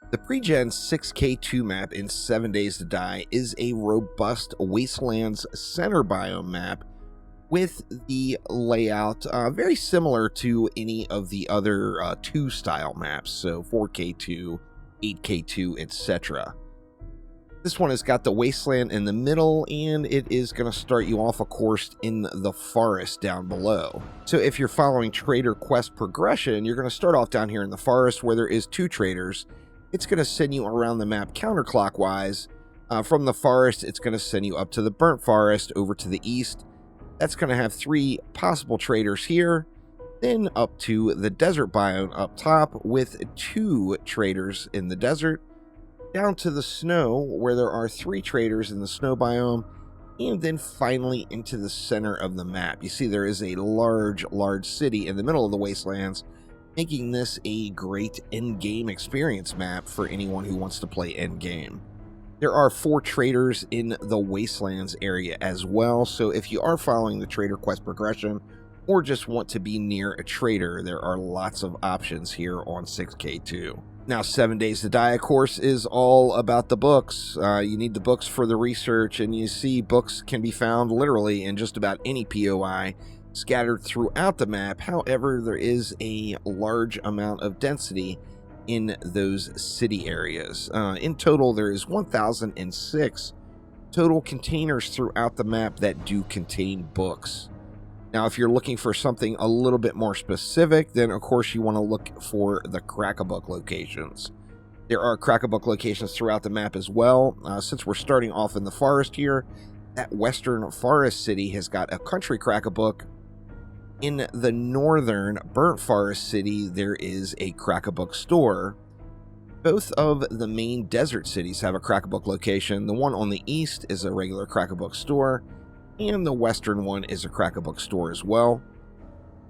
The Pregen06K2 map in 7 Days to Die is a robust Wastelands center biome map with the layout very similar to any of the other 2 style maps, so 4K2, 8K2, etc. This one has got the wasteland in the middle, and it is going to start you off, of course, in the forest down below. So if you're following trader quest progression, you're going to start off down here in the forest where there is 2 traders. It's going to send you around the map counterclockwise. From the forest, it's going to send you up to the burnt forest over to the east. That's going to have 3 possible traders here. Then up to the desert biome up top with 2 traders in the desert. Down to the snow where there are 3 traders in the snow biome. And then finally into the center of the map. You see there is a large city in the middle of the wastelands, making this a great endgame experience map for anyone who wants to play endgame. There are 4 traders in the Wastelands area as well, so if you are following the trader quest progression or just want to be near a trader, there are lots of options here on 6K2. Now, 7 Days to Die, of course, is all about the books. You need the books for the research, and you see books can be found literally in just about any POI scattered throughout the map. However, there is a large amount of density in those city areas. In total, there is 1,006 total containers throughout the map that do contain books. Now, if you're looking for something a little bit more specific, then of course you want to look for the Crack-a-Book locations. There are Crack-a-Book locations throughout the map as well. Since we're starting off in the forest here, that western forest city has got a country Crack-a-Book. In the northern burnt forest city, there is a Crack-a-Book store. Both of the main desert cities have a Crack-a-Book location. The one on the east is a regular Crack-a-Book store, and the western one is a Crack-a-Book store as well.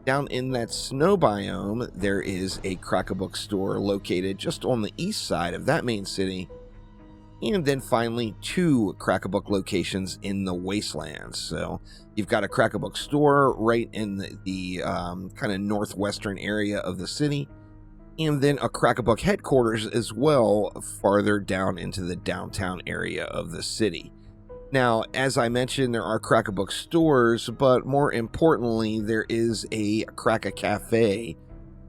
Down in that snow biome, there is a Crack-a-Book store located just on the east side of that main city. And then finally, 2 Crack-a-Book locations in the Wastelands. So you've got a Crack-a-Book store right in the kind of northwestern area of the city, and then a Crack-a-Book headquarters as well farther down into the downtown area of the city. Now, as I mentioned, there are Crack-a-Book stores, but more importantly, there is a Crack-a-Cafe,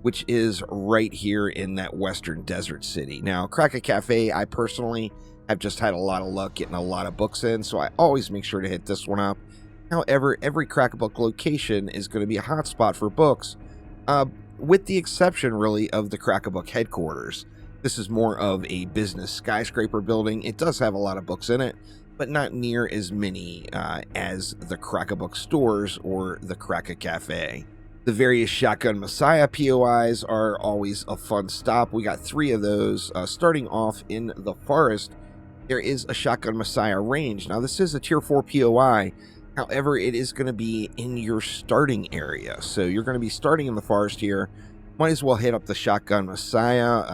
which is right here in that western desert city. Now, Crack-a-Cafe, I personally have just had a lot of luck getting a lot of books in, so I always make sure to hit this one up. However, every Crack-a-Book location is going to be a hotspot for books, with the exception, really, of the Crack-a-Book headquarters. This is more of a business skyscraper building. It does have a lot of books in it, but not near as many as the Crack-a-Book stores or the Crack-a-Cafe. The various Shotgun Messiah POIs are always a fun stop. We got 3 of those. Starting off in the forest, there is a Shotgun Messiah range. Now, this is a Tier 4 POI. However, it is going to be in your starting area. So you're going to be starting in the forest here. Might as well hit up the Shotgun Messiah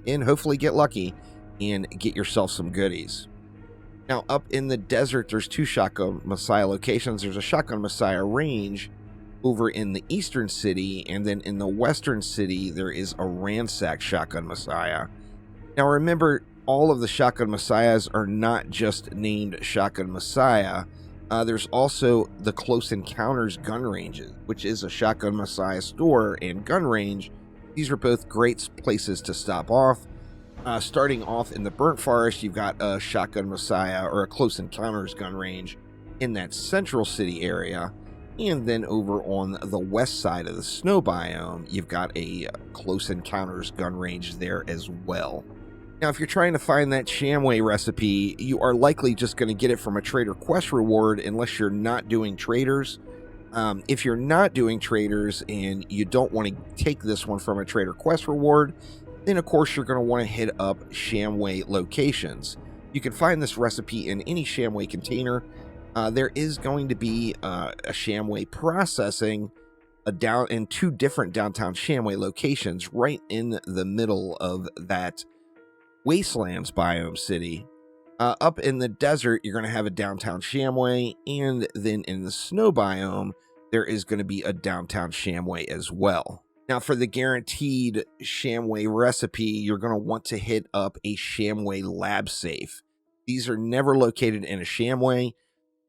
and hopefully get lucky and get yourself some goodies. Now, up in the desert, there's 2 Shotgun Messiah locations. There's a Shotgun Messiah range over in the eastern city, and then in the western city, there is a ransacked Shotgun Messiah. Now, remember, all of the Shotgun Messiahs are not just named Shotgun Messiah. There's also the Close Encounters gun ranges, which is a Shotgun Messiah store and gun range. These are both great places to stop off. Starting off in the burnt forest, you've got a Shotgun Messiah or a Close Encounters gun range in that central city area. And then over on the west side of the snow biome, you've got a Close Encounters gun range there as well. Now, if you're trying to find that Shamway recipe, you are likely just going to get it from a trader quest reward unless you're not doing traders. If you're not doing traders and you don't want to take this one from a trader quest reward, then of course you're going to want to hit up Shamway locations. You can find this recipe in any Shamway container. There is going to be a Shamway processing in 2 different downtown Shamway locations right in the middle of that Wastelands biome city. Up in the desert, you're going to have a downtown Shamway, and then in the snow biome, there is going to be a downtown Shamway as well. Now, for the guaranteed Shamway recipe, you're going to want to hit up a Shamway lab safe. These are never located in a Shamway.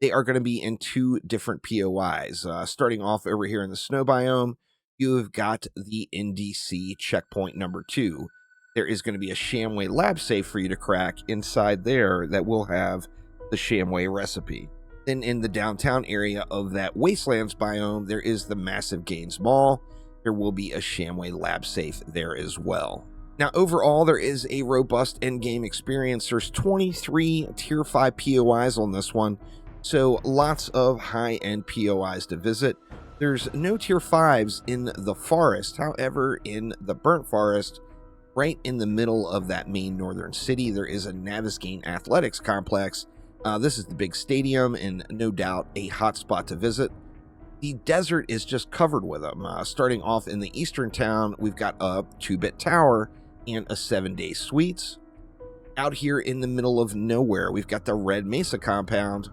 They are going to be in two different POIs. Starting off over here in the snow biome, you've got the NDC checkpoint number 2. There is going to be a Shamway lab safe for you to crack inside there that will have the Shamway recipe. Then in the downtown area of that Wastelands biome, there is the Massive Gains Mall. There will be a Shamway lab safe there as well. Now, overall, there is a robust endgame experience. There's 23 Tier 5 POIs on this one, so lots of high-end POIs to visit. There's no Tier 5s in the forest. However, in the Burnt Forest, right in the middle of that main northern city, there is a Navisgain Athletics Complex. This is the big stadium and no doubt a hot spot to visit. The desert is just covered with them. Starting off in the eastern town, we've got a 2-bit tower and a 7-day suites. Out here in the middle of nowhere, we've got the Red Mesa compound.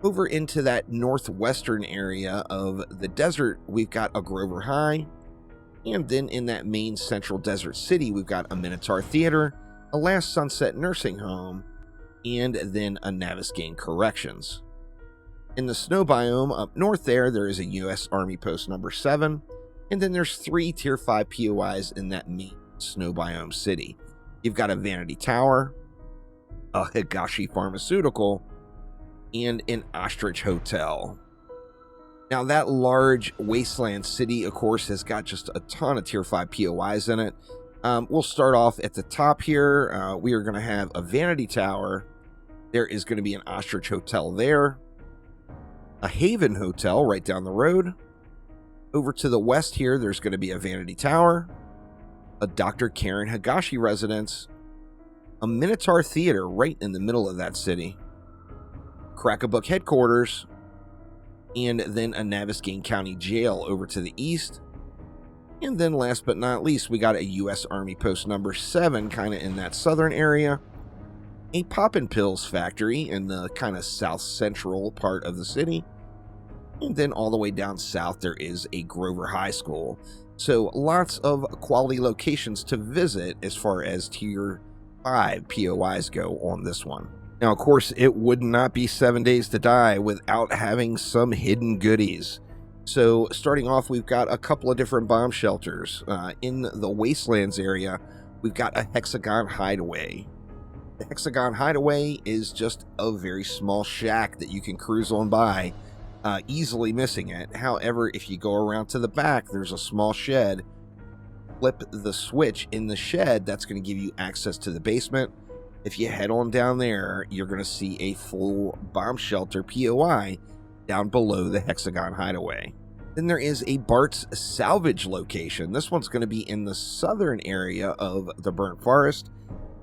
Over into that northwestern area of the desert, we've got a Grover High. And then in that main central desert city, we've got a Minotaur Theater, a Last Sunset Nursing Home, and then a Navisgain Corrections. In the snow biome up north there is a U.S. Army Post number 7, and then there's 3 Tier 5 POIs in that main snow biome city. You've got a Vanity Tower, a Higashi Pharmaceutical, and an Ostrich Hotel. Now, that large wasteland city, of course, has got just a ton of Tier 5 POIs in it. We'll start off at the top here. We are going to have a Vanity Tower. There is going to be an Ostrich Hotel there. A Haven Hotel right down the road. Over to the west here, there's going to be a Vanity Tower. A Dr. Karen Higashi residence. A Minotaur Theater right in the middle of that city. Crack-a-Book headquarters. And then a Navisgain County Jail over to the east. And then last but not least, we got a U.S. Army Post number 7 kind of in that southern area. A Poppin' Pills factory in the kind of south central part of the city. And then all the way down south, there is a Grover High School. So lots of quality locations to visit as far as Tier 5 POIs go on this one. Now, of course, it would not be 7 Days to Die without having some hidden goodies. So starting off, we've got a couple of different bomb shelters. In the Wastelands area, we've got a Hexagon Hideaway. The Hexagon Hideaway is just a very small shack that you can cruise on by, easily missing it. However, if you go around to the back, there's a small shed. Flip the switch in the shed, that's going to give you access to the basement. If you head on down there, you're going to see a full bomb shelter POI down below the Hexagon Hideaway. Then there is a Bart's Salvage location. This one's going to be in the southern area of the Burnt Forest.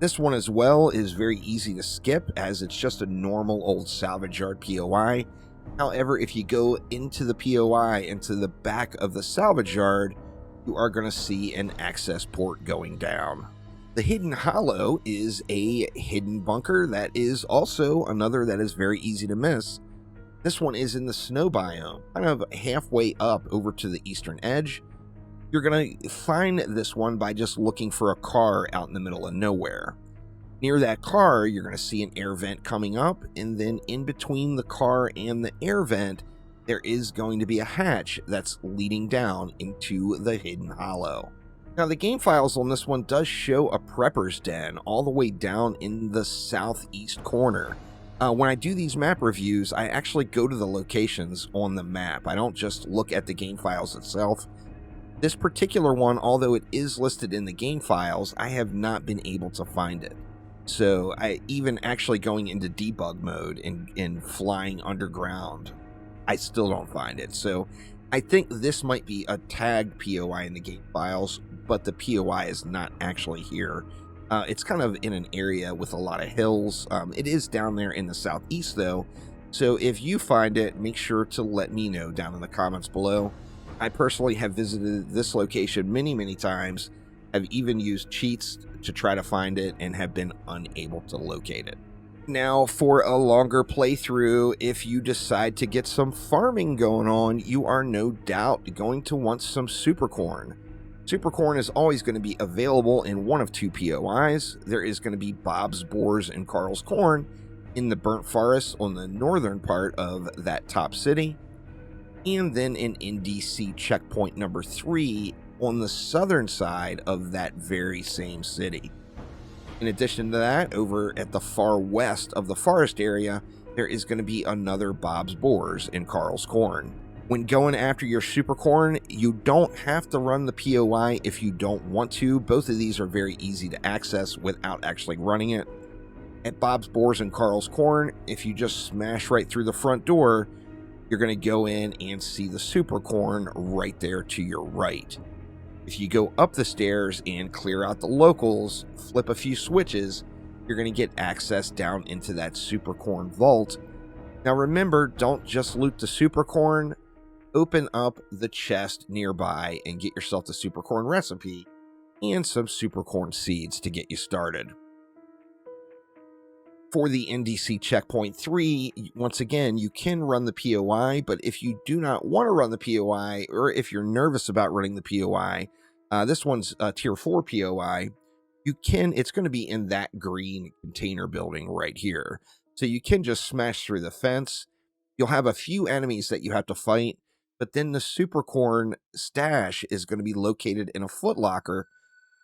This one as well is very easy to skip as it's just a normal old salvage yard POI. However, if you go into the POI, into the back of the salvage yard, you are going to see an access port going down. The Hidden Hollow is a hidden bunker that is also another that is very easy to miss. This one is in the snow biome, kind of halfway up over to the eastern edge. You're going to find this one by just looking for a car out in the middle of nowhere. Near that car, you're going to see an air vent coming up, and then in between the car and the air vent, there is going to be a hatch that's leading down into the Hidden Hollow. Now, the game files on this one does show a prepper's den all the way down in the southeast corner. When I do these map reviews, I actually go to the locations on the map. I don't just look at the game files itself. This particular one, although it is listed in the game files, I have not been able to find it. So even actually going into debug mode and flying underground, I still don't find it. So I think this might be a tagged POI in the game files, but the POI is not actually here. It's kind of in an area with a lot of hills. It is down there in the southeast, though. So if you find it, make sure to let me know down in the comments below. I personally have visited this location many, many times. I've even used cheats to try to find it and have been unable to locate it. Now, for a longer playthrough, if you decide to get some farming going on, you are no doubt going to want some supercorn. Supercorn is always going to be available in one of two POIs. There is going to be Bob's Boars and Carl's Corn in the burnt forest on the northern part of that top city, and then in NDC checkpoint number 3 on the southern side of that very same city. In addition to that, over at the far west of the forest area, there is going to be another Bob's Boars and Carl's Corn. When going after your supercorn, you don't have to run the POI if you don't want to. Both of these are very easy to access without actually running it. At Bob's Boars and Carl's Corn, if you just smash right through the front door, you're going to go in and see the supercorn right there to your right. If you go up the stairs and clear out the locals, flip a few switches, you're going to get access down into that supercorn vault. Now remember, don't just loot the supercorn. Open up the chest nearby and get yourself the supercorn recipe and some supercorn seeds to get you started. For the NDC checkpoint 3, once again, you can run the POI, but if you do not want to run the POI, or if you're nervous about running the POI, this one's a tier 4 POI, it's going to be in that green container building right here. So you can just smash through the fence. You'll have a few enemies that you have to fight, but then the supercorn stash is going to be located in a footlocker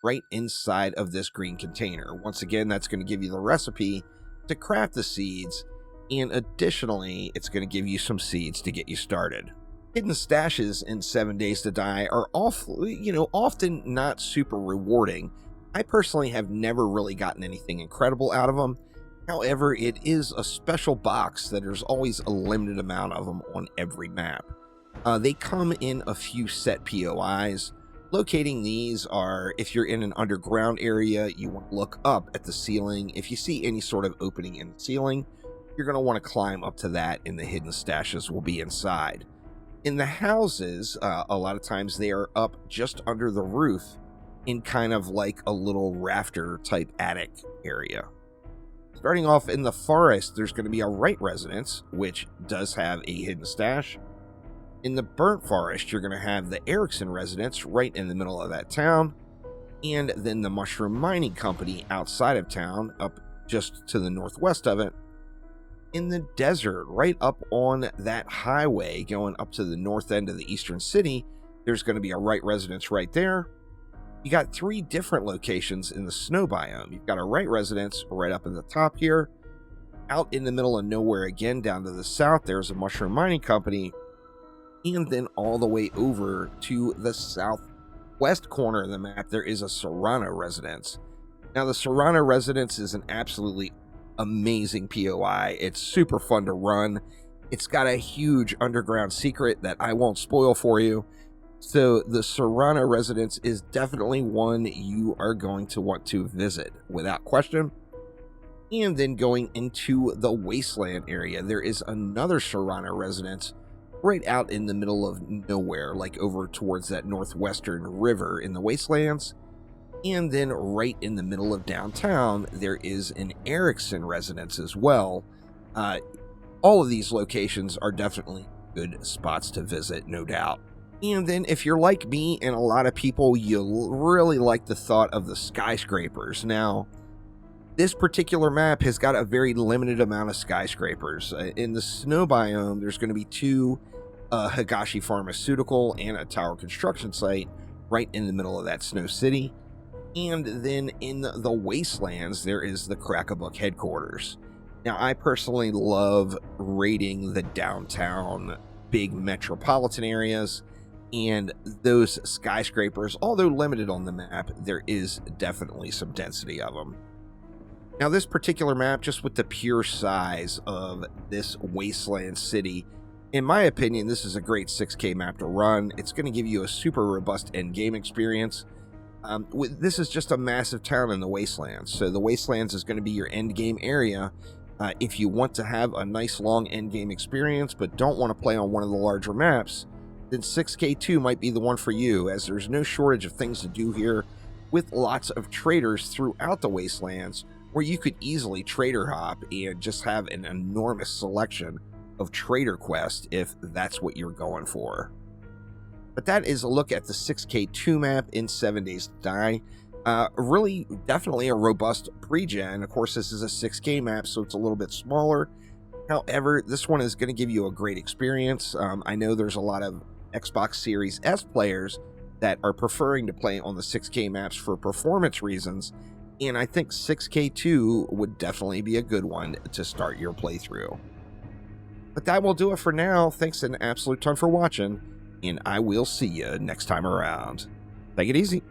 right inside of this green container. Once again, that's going to give you the recipe to craft the seeds, and additionally, it's going to give you some seeds to get you started. Hidden stashes in 7 Days to Die are often not super rewarding. I personally have never really gotten anything incredible out of them. However, it is a special box that there's always a limited amount of them on every map. They come in a few set POIs. Locating these are, if you're in an underground area, you want to look up at the ceiling. If you see any sort of opening in the ceiling, you're going to want to climb up to that, and the hidden stashes will be inside. In the houses, a lot of times they are up just under the roof in kind of like a little rafter type attic area. Starting off in the forest, there's going to be a Wright residence, which does have a hidden stash. In the burnt forest, you're going to have the Erickson residence right in the middle of that town, and then the mushroom mining company outside of town, up just to the northwest of it. In the desert, right up on that highway going up to the north end of the eastern city, there's going to be a Wright residence right there. You got 3 different locations in the snow biome. You've got a Wright residence right up in the top here. Out in the middle of nowhere again, down to the south, there's a mushroom mining company. And then all the way over to the southwest corner of the map, there is a Serrano residence. Now, the Serrano residence is an absolutely amazing POI. It's super fun to run. It's got a huge underground secret that I won't spoil for you. So the Serrano residence is definitely one you are going to want to visit without question. And then going into the wasteland area, there is another Serrano residence right out in the middle of nowhere, like over towards that northwestern river in the wastelands. And then right in the middle of downtown, there is an Erickson residence as well. All of these locations are definitely good spots to visit, no doubt. And then if you're like me and a lot of people, you'll really like the thought of the skyscrapers. Now, this particular map has got a very limited amount of skyscrapers. In the snow biome, there's going to be 2 Higashi Pharmaceutical and a tower construction site right in the middle of that snow city. And then in the wastelands, there is the Crack-a-Book headquarters. Now, I personally love raiding the downtown big metropolitan areas, and those skyscrapers, although limited on the map, there is definitely some density of them. Now, this particular map, just with the pure size of this wasteland city, in my opinion, this is a great 6K map to run. It's going to give you a super robust endgame experience. This is just a massive town in the wastelands, so the wastelands is going to be your endgame area. If you want to have a nice long endgame experience but don't want to play on one of the larger maps, then 6K2 might be the one for you, as there's no shortage of things to do here, with lots of traders throughout the wastelands where you could easily trader hop and just have an enormous selection of trader quests if that's what you're going for. But that is a look at the 6K2 map in 7 Days to Die. Really, definitely a robust pre-gen. Of course, this is a 6K map, so it's a little bit smaller. However, this one is going to give you a great experience. I know there's a lot of Xbox Series S players that are preferring to play on the 6K maps for performance reasons, and I think 6K2 would definitely be a good one to start your playthrough. But that will do it for now. Thanks an absolute ton for watching, and I will see you next time around. Take it easy.